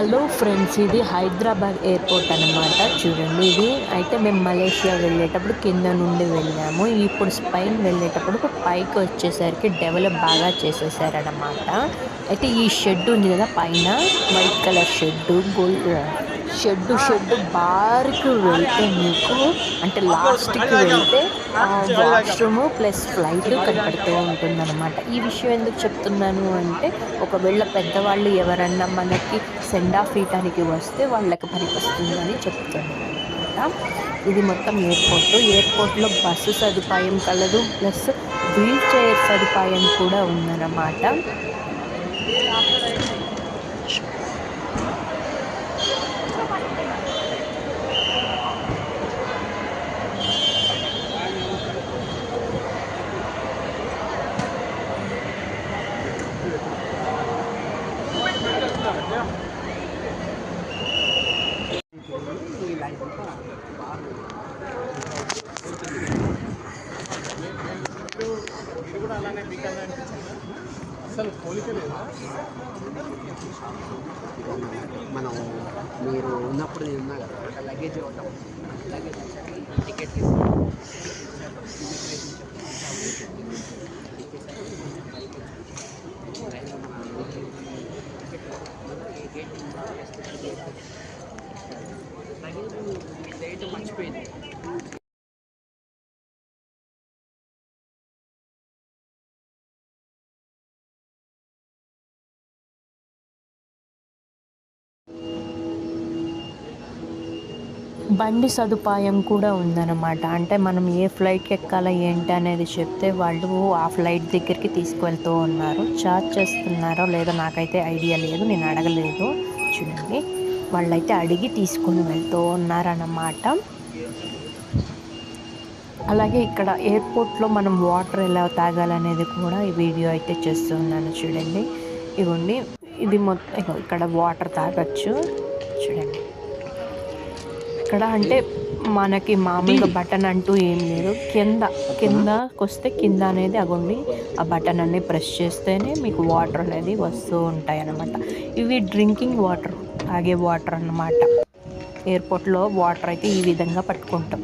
Hello friends, ఇది Hyderabad airport అనమాట. చూడండి, ఇది అయితే మేము మలేషియా వెళ్ళేటప్పుడు కింద నుండి వెళ్ళాము. ఇప్పుడు స్పెయిన్ వెళ్ళేటప్పుడు పైకి వచ్చేసరికి డెవలప్ బాగా చేసేసారనమాట. అయితే ఈ షెడ్ ఉంది కదా పైన, white colour shed, gold shed బార్కి వెళ్తే మీకు అంటే లాస్ట్కి వెళ్తే వాష్రూమ్ ప్లస్ ఫ్లైట్ కనపడుతూ ఉంటుందన్నమాట. ఈ విషయం ఎందుకు చెప్తున్నాను అంటే, ఒకవేళ పెద్దవాళ్ళు ఎవరన్నా మనకి సెండ్ ఆఫ్ ఇయటానికి వస్తే వాళ్ళకి పనికొస్తుందని చెప్తున్నాను అనమాట. ఇది మొత్తం ఎయిర్పోర్ట్లో బస్సు సదుపాయం కలదు, ప్లస్ వీల్ చైర్ సదుపాయం కూడా ఉందన్నమాట. అసలు పోలిక లేదా? మనం మీరు ఉన్నప్పుడు నేను ఉన్నా కదా, లగేజ్ ఇవ్వటం, లగేజ్ టికెట్ లగేజ్ మర్చిపోయింది. బండి సదుపాయం కూడా ఉందన్నమాట. అంటే మనం ఏ ఫ్లైట్కి ఎక్కాలా ఏంటి అనేది చెప్తే వాళ్ళు ఆ ఫ్లైట్ దగ్గరికి తీసుకువెళ్తూ ఉన్నారు. చార్జ్ చేస్తున్నారో లేదో నాకైతే ఐడియా లేదు, నేను అడగలేదు. చూడండి, వాళ్ళైతే అడిగి తీసుకుని వెళ్తూ ఉన్నారన్నమాట. అలాగే ఇక్కడ ఎయిర్పోర్ట్లో మనం వాటర్ ఎలా తాగాలనేది కూడా ఈ వీడియో అయితే చేస్తున్నాను. చూడండి, ఇవ్వండి, ఇది మొత్తం ఇక్కడ వాటర్ తాగొచ్చు. చూడండి, ఇక్కడ అంటే మనకి మామూలుగా బటన్ అంటూ ఏం లేదు. కిందకి వస్తే కింద అనేది అగోండి, ఆ బటన్ అన్ని ప్రెస్ చేస్తేనే మీకు వాటర్ అనేది వస్తూ ఉంటాయి అన్నమాట. ఇవి డ్రింకింగ్ వాటర్, తాగే వాటర్ అన్నమాట. ఎయిర్పోర్ట్లో వాటర్ అయితే ఈ విధంగా పట్టుకుంటాం.